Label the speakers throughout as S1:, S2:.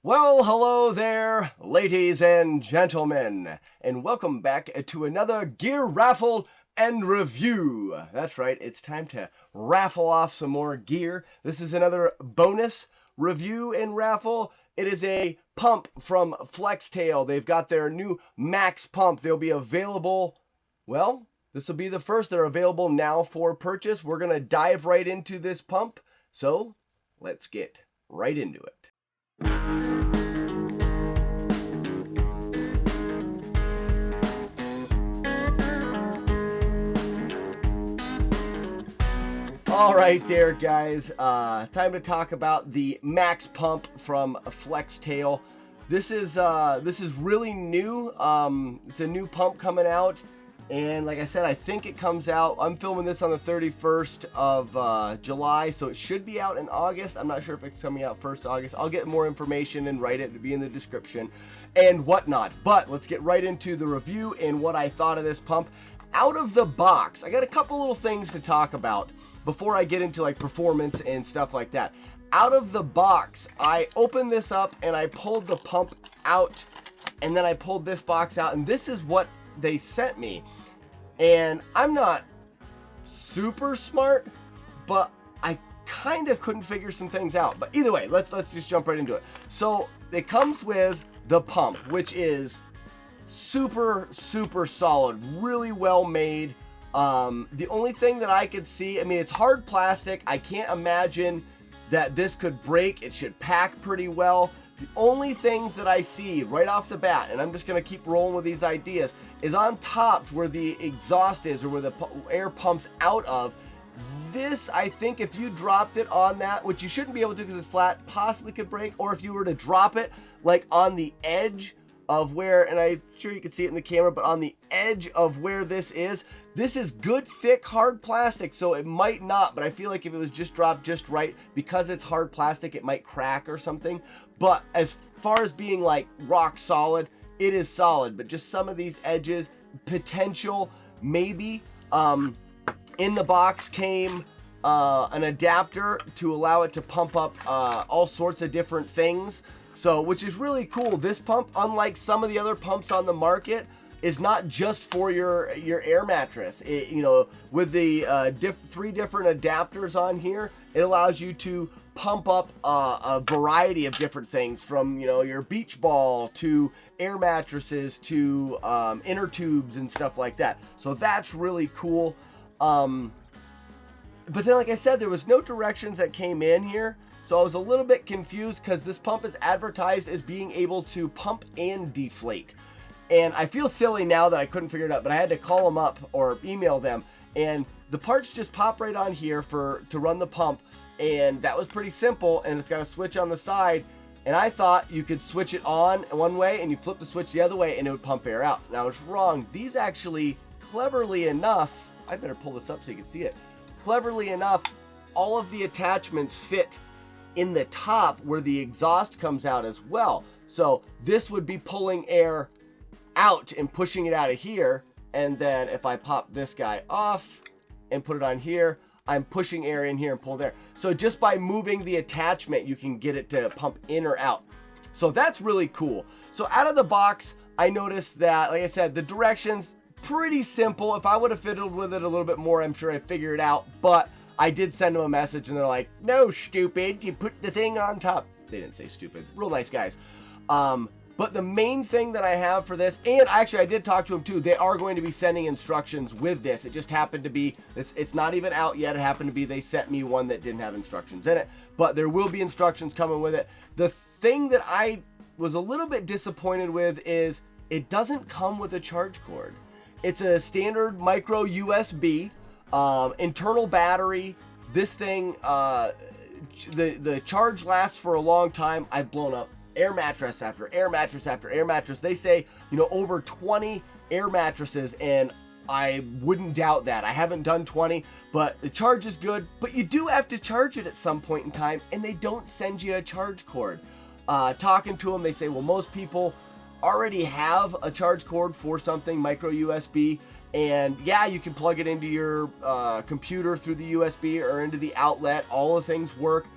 S1: Well, hello there, ladies and gentlemen, and welcome back to another gear raffle and review. That's right, it's time to raffle off some more gear. This is another bonus review and raffle. It is a pump from Flextail. They've got their new Max Pump. They'll be available, well, this will be the first. They're available now for purchase. We're going to dive right into this pump, so let's get right into it. All right there, guys. Time to talk about the Max Pump from Flextail. This is really new. It's a new pump coming out, and like I said, I think it comes out. I'm filming this on the 31st of July, so it should be out in August. I'm not sure if it's coming out 1st August. I'll get more information and write it to be in the description and whatnot. But let's get right into the review and what I thought of this pump. Out of the box, I got a couple little things to talk about before I get into like performance and stuff like that. Out of the box, I opened this up and I pulled the pump out, and then I pulled this box out, and this is what they sent me. And I'm not super smart, but I kind of couldn't figure some things out. But either way, let's just jump right into it. So it comes with the pump, which is super solid, really well made. The only thing that I could see, I mean, it's hard plastic. I can't imagine that this could break. It should pack pretty well. The only things that I see right off the bat, and I'm just going to keep rolling with these ideas, is on top where the exhaust is, or where the air pumps out of. This, I think if you dropped it on that, which you shouldn't be able to because it's flat, possibly could break. Or if you were to drop it like on the edge of where, and I'm sure you can see it in the camera, but on the edge of where this is good, thick, hard plastic, so it might not, but I feel like if it was just dropped just right, because it's hard plastic, it might crack or something. But as far as being like rock solid, it is solid, but just some of these edges, potential, maybe. In the box came an adapter to allow it to pump up all sorts of different things. So, which is really cool. This pump, unlike some of the other pumps on the market, is not just for your air mattress. It, you know, with the 3 different adapters on here, it allows you to pump up a variety of different things, from, you know, your beach ball to air mattresses to inner tubes and stuff like that. So that's really cool. But then, like I said, there was no directions that came in here. So I was a little bit confused because this pump is advertised as being able to pump and deflate. And I feel silly now that I couldn't figure it out, but I had to call them up or email them. And the parts just pop right on here to run the pump. And that was pretty simple. And it's got a switch on the side. And I thought you could switch it on one way and you flip the switch the other way and it would pump air out. And I was wrong. These actually, cleverly enough, I better pull this up so you can see it. Cleverly enough, all of the attachments fit in the top where the exhaust comes out as well. So this would be pulling air out and pushing it out of here. And then if I pop this guy off and put it on here, I'm pushing air in here and pull there. So just by moving the attachment, you can get it to pump in or out. So that's really cool. So out of the box, I noticed that, like I said, the directions, pretty simple. If I would have fiddled with it a little bit more, I'm sure I'd figure it out. But I did send them a message and they're like, no, stupid, you put the thing on top. They didn't say stupid. Real nice guys. But the main thing that I have for this, and actually I did talk to them too, they are going to be sending instructions with this. It just happened to be, it's not even out yet. It happened to be they sent me one that didn't have instructions in it. But there will be instructions coming with it. The thing that I was a little bit disappointed with is it doesn't come with a charge cord. It's a standard micro USB. Internal battery. This thing, the charge lasts for a long time. I've blown up air mattress after air mattress after air mattress. They say, you know, over 20 air mattresses, and I wouldn't doubt that. I haven't done 20, but the charge is good, but you do have to charge it at some point in time, and they don't send you a charge cord. Talking to them, they say, well, most people already have a charge cord for something, micro USB. And yeah, you can plug it into your computer through the USB or into the outlet. All the things work.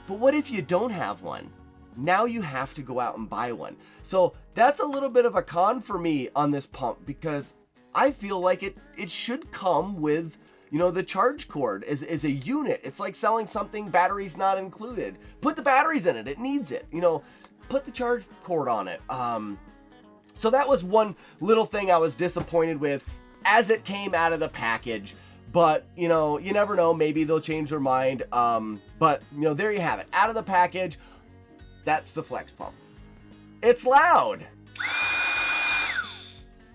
S1: But what if you don't have one? now you have to go out and buy one. So that's a little bit of a con for me on this pump, because I feel like it should come with, you know, the charge cord is a unit. It's like selling something, batteries not included. Put the batteries in it, it needs it, you know, put the charge cord on it. So that was one little thing I was disappointed with as it came out of the package. But, you know, you never know, maybe they'll change their mind. But, you know, there you have it. Out of the package, that's the Flex Pump. It's loud.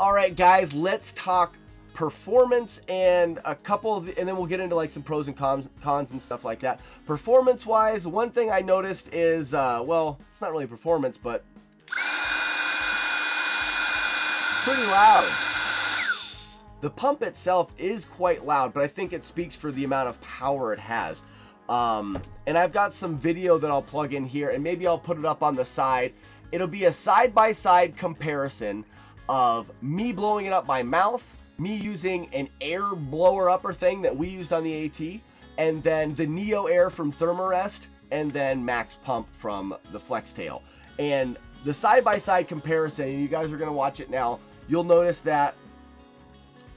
S1: All right, guys, let's talk performance and a couple of, and then we'll get into like some pros and cons and stuff like that. Performance wise, one thing I noticed is, well, it's not really performance, but pretty loud. The pump itself is quite loud, but I think it speaks for the amount of power it has. And I've got some video that I'll plug in here, and maybe I'll put it up on the side. It'll be a side-by-side comparison of me blowing it up by mouth, me using an air blower upper thing that we used on the AT, and then the Neo Air from Therm-a-rest, and then Max Pump from the Flextail. And the side-by-side comparison, and you guys are going to watch it now, you'll notice that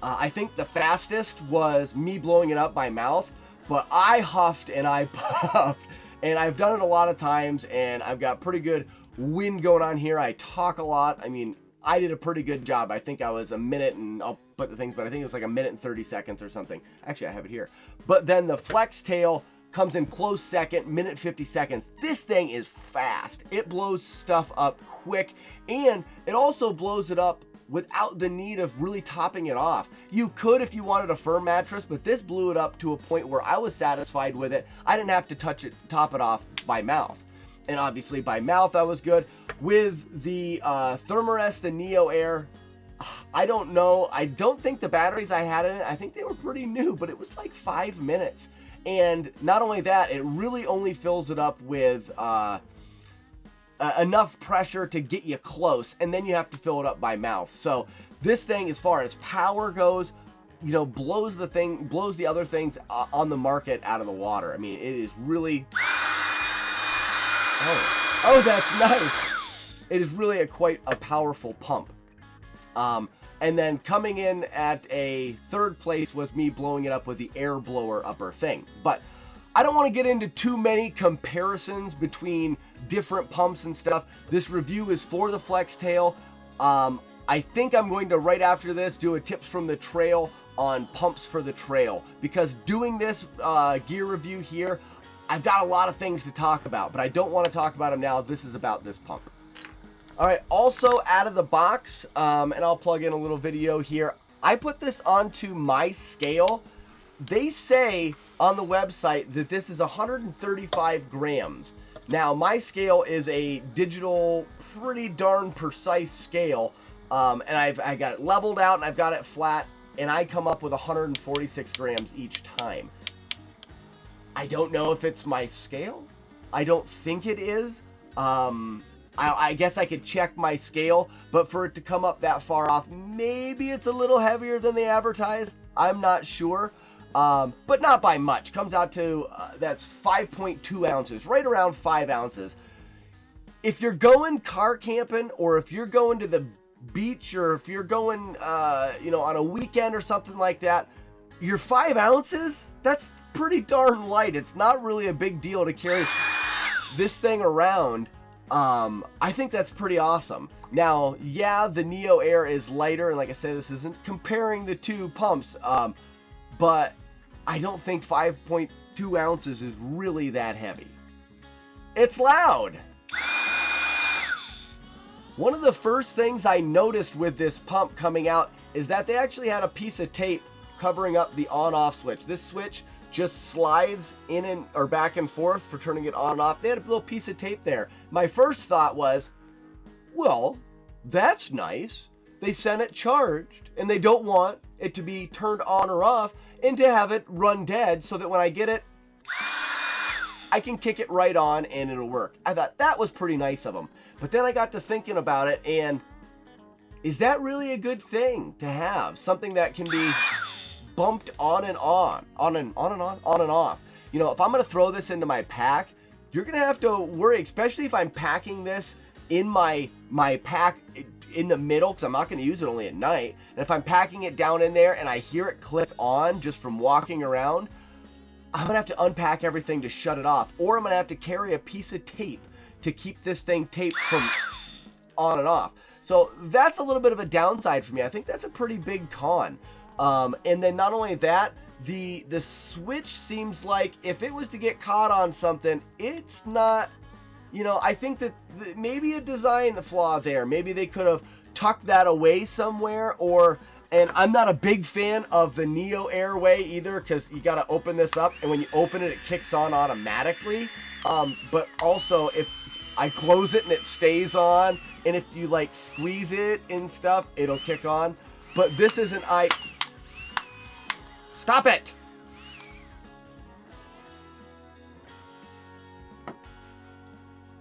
S1: I think the fastest was me blowing it up by mouth, but I huffed and I puffed, and I've done it a lot of times, and I've got pretty good wind going on here. I talk a lot. I mean, I did a pretty good job. I think I was a minute, and I'll put the things, but I think it was like a minute and 30 seconds or something. Actually, I have it here. But then the Flextail comes in close second, minute 50 seconds. This thing is fast. It blows stuff up quick, and it also blows it up without the need of really topping it off. You could if you wanted a firm mattress, but this blew it up to a point where I was satisfied with it. I didn't have to top it off by mouth. And obviously by mouth I was good. With the Therm-a-rest, the Neo Air, I don't know. I don't think the batteries I had in it, I think they were pretty new, but it was like 5 minutes. And not only that, it really only fills it up with enough pressure to get you close, and then you have to fill it up by mouth. So this thing, as far as power goes, you know, blows the other things on the market out of the water. I mean, it is really, oh, that's nice. It is really quite a powerful pump. And then coming in at a third place was me blowing it up with the air blower upper thing. But I don't want to get into too many comparisons between different pumps and stuff. This review is for the Flextail. I think I'm going to, right after this, do a tips from the trail on pumps for the trail, because doing this gear review here, I've got a lot of things to talk about, but I don't want to talk about them now. This is about this pump. All right, also out of the box, and I'll plug in a little video here. I put this onto my scale. They say on the website that this is 135 grams. Now, my scale is a digital, pretty darn precise scale, and I got it leveled out and I've got it flat, and I come up with 146 grams each time. I don't know if it's my scale. I don't think it is. I guess I could check my scale, but for it to come up that far off, maybe it's a little heavier than they advertised. I'm not sure. But not by much. Comes out to, that's 5.2 ounces, right around 5 ounces. If you're going car camping, or if you're going to the beach, or if you're going, you know, on a weekend or something like that, your 5 ounces, that's pretty darn light. It's not really a big deal to carry this thing around. I think that's pretty awesome. Now, yeah, the Neo Air is lighter, and like I said, this isn't comparing the two pumps, but I don't think 5.2 ounces is really that heavy. It's loud. One of the first things I noticed with this pump coming out is that they actually had a piece of tape covering up the on-off switch. This switch just slides in and or back and forth for turning it on and off. They had a little piece of tape there. My first thought was, well, that's nice. They sent it charged, and they don't want it to be turned on or off, and to have it run dead so that when I get it, I can kick it right on and it'll work. I thought that was pretty nice of them. But then I got to thinking about it, and is that really a good thing to have? Something that can be bumped on and on and off. You know, if I'm going to throw this into my pack, you're going to have to worry, especially if I'm packing this in my pack in the middle, because I'm not going to use it only at night. And if I'm packing it down in there and I hear it click on just from walking around, I'm going to have to unpack everything to shut it off. Or I'm going to have to carry a piece of tape to keep this thing taped from on and off. So that's a little bit of a downside for me. I think that's a pretty big con. And then not only that, the switch seems like if it was to get caught on something, it's not, you know, I think that maybe a design flaw there. Maybe they could have tucked that away somewhere, and I'm not a big fan of the Neo Airway either, because you got to open this up, and when you open it, it kicks on automatically. But also, if I close it and it stays on, and if you like squeeze it and stuff, it'll kick on. But this isn't. Stop it!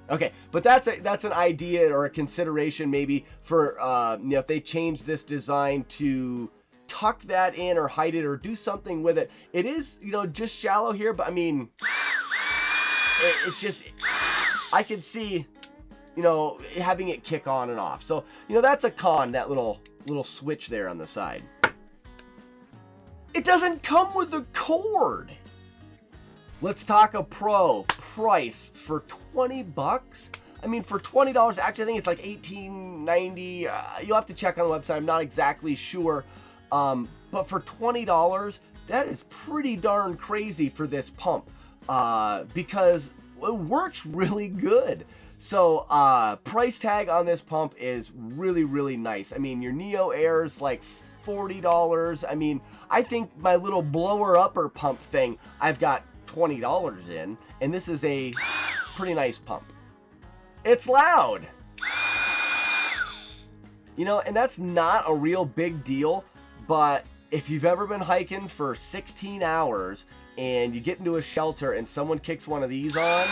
S1: Okay, but that's an idea or a consideration maybe for you know, if they change this design to tuck that in or hide it or do something with it. It is, you know, just shallow here, but I mean, it's just, I can see, you know, having it kick on and off. So, you know, that's a con, that little switch there on the side. It doesn't come with a cord. Let's talk a pro price for 20 bucks. I mean, for $20, actually, I think it's like $18.90. You'll have to check on the website. I'm not exactly sure. But for $20, that is pretty darn crazy for this pump, because it works really good. So, price tag on this pump is really, really nice. I mean, your Neo Air's like $40. I mean, I think my little blower upper pump thing, I've got $20 in, and this is a pretty nice pump. It's loud, you know, and that's not a real big deal, but if you've ever been hiking for 16 hours and you get into a shelter and someone kicks one of these on,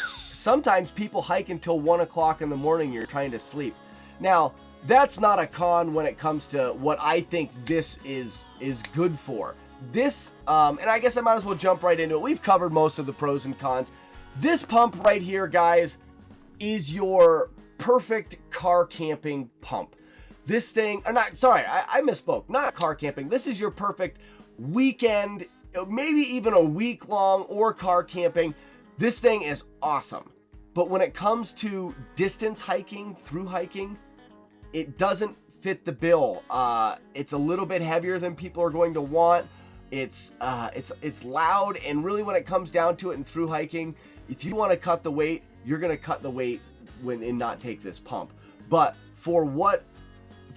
S1: sometimes people hike until 1 o'clock in the morning and you're trying to sleep. Now, that's not a con when it comes to what I think this is good for. This, and I guess I might as well jump right into it. We've covered most of the pros and cons. This pump right here, guys, is your perfect car camping pump. This thing, or not, sorry, I misspoke. Not car camping. This is your perfect weekend, maybe even a week long, or car camping. This thing is awesome. But when it comes to distance hiking, through hiking, it doesn't fit the bill. It's a little bit heavier than people are going to want. It's loud, and really when it comes down to it and through hiking, if you want to cut the weight, you're going to cut the weight and not take this pump. But for what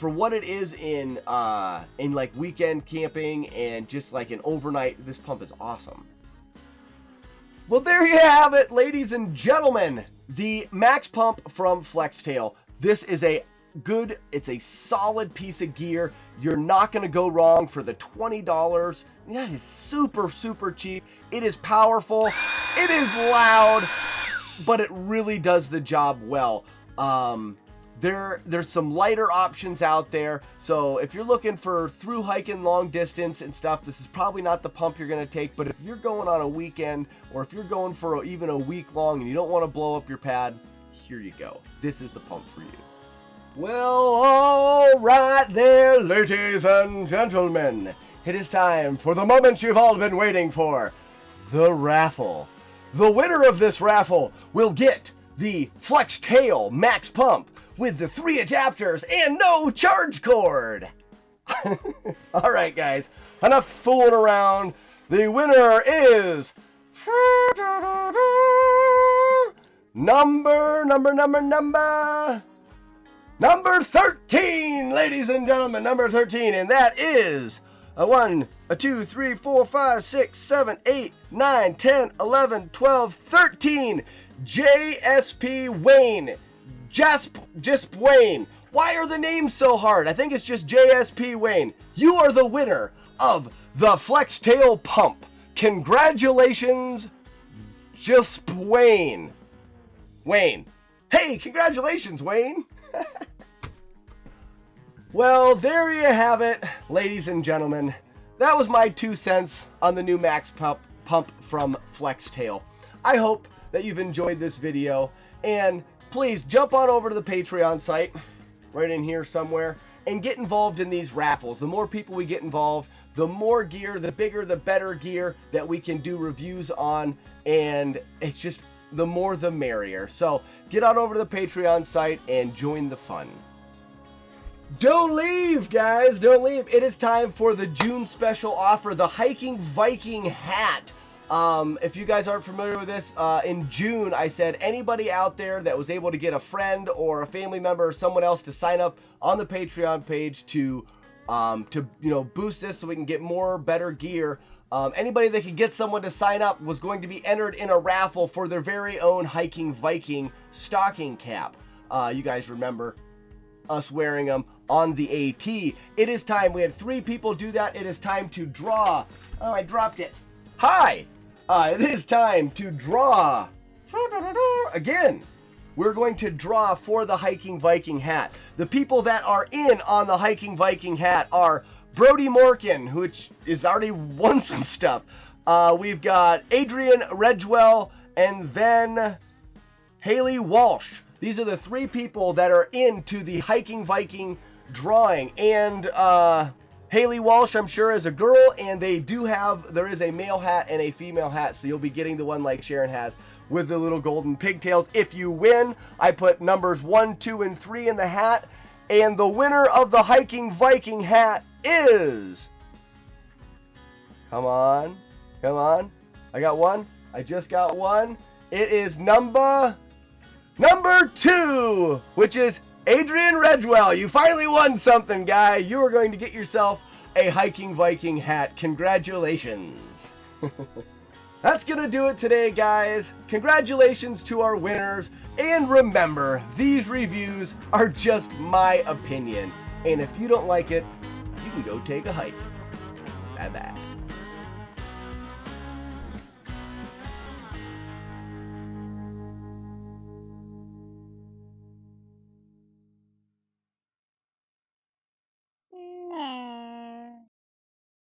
S1: it is in like weekend camping and just like an overnight, this pump is awesome. Well, there you have it, ladies and gentlemen. The Max Pump from Flextail. This is it's a solid piece of gear. You're not going to go wrong for the $20. That is super, super cheap. It is powerful. It is loud, but it really does the job well. There's some lighter options out there. So if you're looking for through hiking long distance and stuff, this is probably not the pump you're going to take. But if you're going on a weekend, or if you're going for even a week long and you don't want to blow up your pad, here you go. This is the pump for you. Well, all right there, ladies and gentlemen. It is time for the moment you've all been waiting for. The raffle. The winner of this raffle will get the Flextail Max Pump with the 3 adapters and no charge cord. All right, guys, enough fooling around. The winner is number 13, ladies and gentlemen, number 13, and that is 1, 2, 3, 4, 5, 6, 7, 8, 9, 10, 11, 12, 13, JSP Wayne. Just Wayne. Why are the names so hard? I think it's just JSP Wayne. You are the winner of the Flextail Pump. Congratulations, just Wayne. Wayne. Hey, congratulations, Wayne. Well, there you have it, ladies and gentlemen. That was my 2 cents on the new Max Pump from Flextail. I hope that you've enjoyed this video, and please jump on over to the Patreon site, right in here somewhere, and get involved in these raffles. The more people we get involved, the more gear, the bigger, the better gear that we can do reviews on, and it's just the more the merrier. So get on over to the Patreon site and join the fun. Don't leave, guys, don't leave. It is time for the June special offer, the Hiking Viking hat. If you guys aren't familiar with this, in June I said anybody out there that was able to get a friend or a family member or someone else to sign up on the Patreon page to boost this so we can get more better gear. Anybody that could get someone to sign up was going to be entered in a raffle for their very own Hiking Viking stocking cap. You guys remember us wearing them on the AT. It is time. We had 3 people do that. It is time to draw. Oh, I dropped it. Hi. It is time to draw. Again, we're going to draw for the Hiking Viking hat. The people that are in on the Hiking Viking hat are Brody Morkin, which is already won some stuff. We've got Adrian Redgewell and then Haley Walsh. These are the 3 people that are into the Hiking Viking drawing. And Haley Walsh, I'm sure, is a girl, and there is a male hat and a female hat, so you'll be getting the one like Sharon has with the little golden pigtails. If you win, I put numbers 1, 2, and 3 in the hat, and the winner of the Hiking Viking hat is... Come on. I got one. I just got one. It is number 2, which is Adrian Redgewell. You finally won something, guy. You are going to get yourself a Hiking Viking hat. Congratulations. That's gonna do it today, guys. Congratulations to our winners. And remember, these reviews are just my opinion. And if you don't like it, you can go take a hike. Bye-bye.